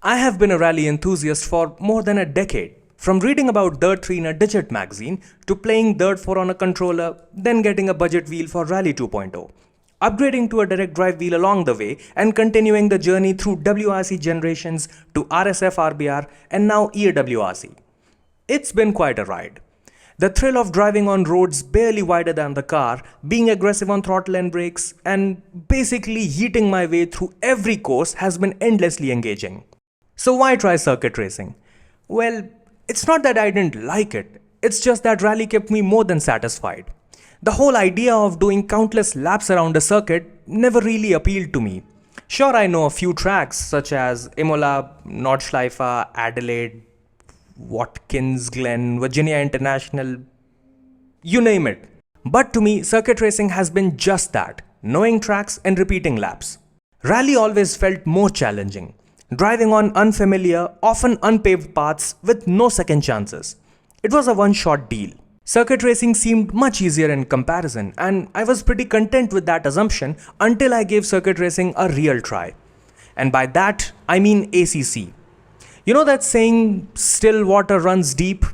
I have been a rally enthusiast for more than a decade. From reading about Dirt 3 in a Digit magazine to playing Dirt 4 on a controller, then getting a budget wheel for Rally 2.0, upgrading to a direct drive wheel along the way, and continuing the journey through WRC generations to RSF RBR and now EAWRC. It's been quite a ride. The thrill of driving on roads barely wider than the car, being aggressive on throttle and brakes, and basically yeeting my way through every course has been endlessly engaging. So why try circuit racing? Well, it's not that I didn't like it, it's just that rally kept me more than satisfied. The whole idea of doing countless laps around a circuit never really appealed to me. Sure, I know a few tracks such as Imola, Nordschleife, Adelaide, Watkins Glen, Virginia International, you name it. But to me, circuit racing has been just that, knowing tracks and repeating laps. Rally always felt more challenging, driving on unfamiliar, often unpaved paths with no second chances. It was a one-shot deal. Circuit racing seemed much easier in comparison, and I was pretty content with that assumption until I gave circuit racing a real try. And by that, I mean ACC. You know that saying, still water runs deep?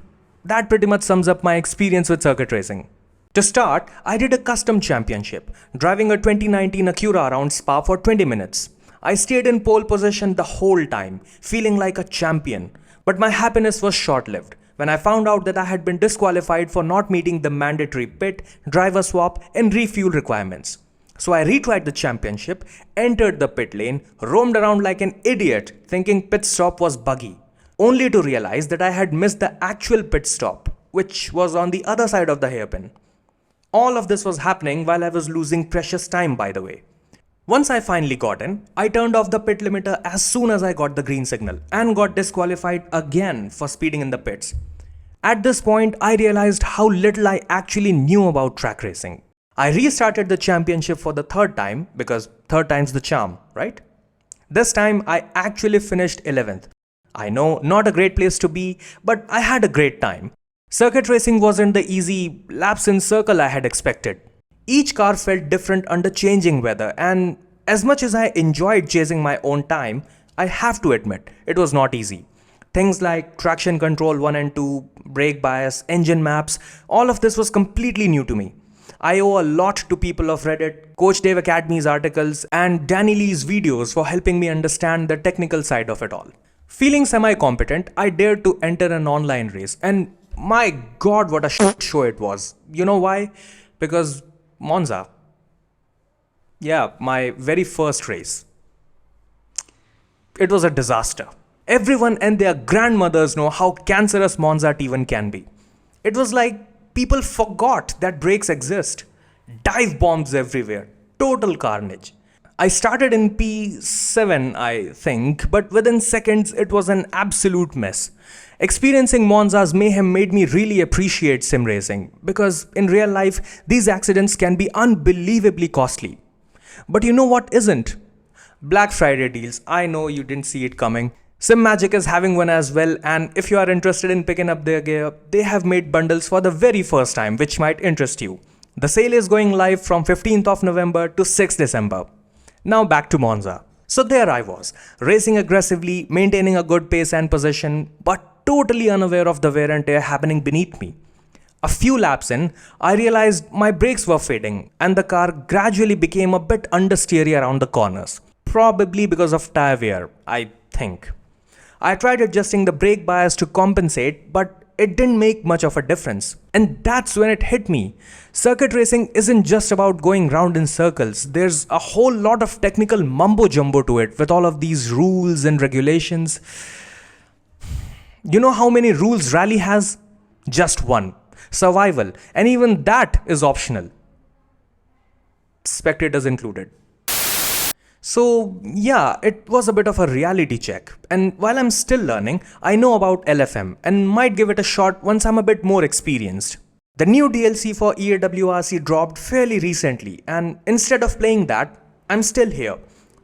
That pretty much sums up my experience with circuit racing. To start, I did a custom championship, driving a 2019 Acura around Spa for 20 minutes. I stayed in pole position the whole time, feeling like a champion. But my happiness was short-lived when I found out that I had been disqualified for not meeting the mandatory pit, driver swap, and refuel requirements. So I retried the championship, entered the pit lane, roamed around like an idiot thinking pit stop was buggy, only to realize that I had missed the actual pit stop, which was on the other side of the hairpin. All of this was happening while I was losing precious time, by the way. Once I finally got in, I turned off the pit limiter as soon as I got the green signal and got disqualified again for speeding in the pits. At this point, I realized how little I actually knew about track racing. I restarted the championship for the third time because third time's the charm, right? This time I actually finished 11th. I know, not a great place to be, but I had a great time. Circuit racing wasn't the easy laps in circle I had expected. Each car felt different under changing weather, and as much as I enjoyed chasing my own time, I have to admit it was not easy. Things like traction control 1 and 2, brake bias, engine maps, all of this was completely new to me. I owe a lot to people of Reddit, Coach Dave Academy's articles, and Danny Lee's videos for helping me understand the technical side of it all. Feeling semi-competent, I dared to enter an online race, and my god, what a shit show it was. You know why? Because Monza. Yeah, my very first race. It was a disaster. Everyone and their grandmothers know how cancerous Monza T1 can be. It was like people forgot that brakes exist. Dive bombs everywhere. Total carnage. I started in P7, I think, but within seconds it was an absolute mess. Experiencing Monza's mayhem made me really appreciate sim racing because in real life these accidents can be unbelievably costly. But you know what isn't? Black Friday deals. I know you didn't see it coming. Sim Magic is having one as well, and if you are interested in picking up their gear, they have made bundles for the very first time which might interest you. The sale is going live from 15th of November to 6th December. Now back to Monza. So there I was, racing aggressively, maintaining a good pace and position, but totally unaware of the wear and tear happening beneath me. A few laps in, I realized my brakes were fading and the car gradually became a bit understeery around the corners. Probably because of tire wear, I think. I tried adjusting the brake bias to compensate, but it didn't make much of a difference. And that's when it hit me. Circuit racing isn't just about going round in circles. There's a whole lot of technical mumbo jumbo to it with all of these rules and regulations. You know how many rules Rally has? Just one. Survival. And even that is optional. Spectators included. So yeah, it was a bit of a reality check, and while I'm still learning, I know about LFM and might give it a shot once I'm a bit more experienced. The new DLC for EAWRC dropped fairly recently, and instead of playing that, I'm still here,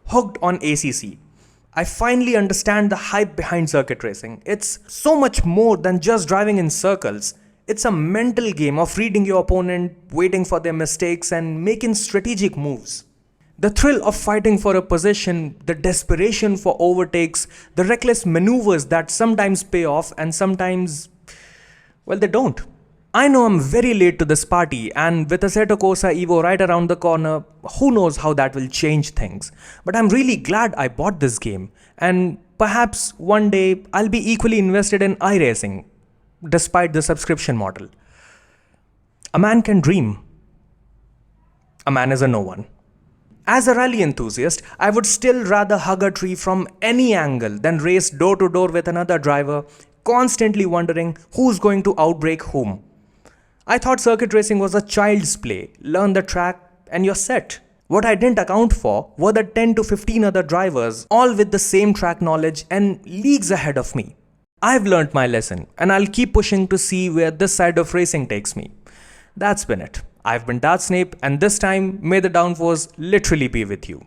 hooked on ACC. I finally understand the hype behind circuit racing. It's so much more than just driving in circles. It's a mental game of reading your opponent, waiting for their mistakes, and making strategic moves. The thrill of fighting for a position, the desperation for overtakes, the reckless maneuvers that sometimes pay off and sometimes, well, they don't. I know I'm very late to this party, and with Assetto Corsa Evo right around the corner, who knows how that will change things. But I'm really glad I bought this game, and perhaps one day I'll be equally invested in iRacing, despite the subscription model. A man can dream. A man is a no one. As a rally enthusiast, I would still rather hug a tree from any angle than race door to door with another driver, constantly wondering who's going to outbrake whom. I thought circuit racing was a child's play. Learn the track and you're set. What I didn't account for were the 10 to 15 other drivers, all with the same track knowledge and leagues ahead of me. I've learnt my lesson, and I'll keep pushing to see where this side of racing takes me. That's been it. I've been Darth Snape, and this time, may the downforce literally be with you.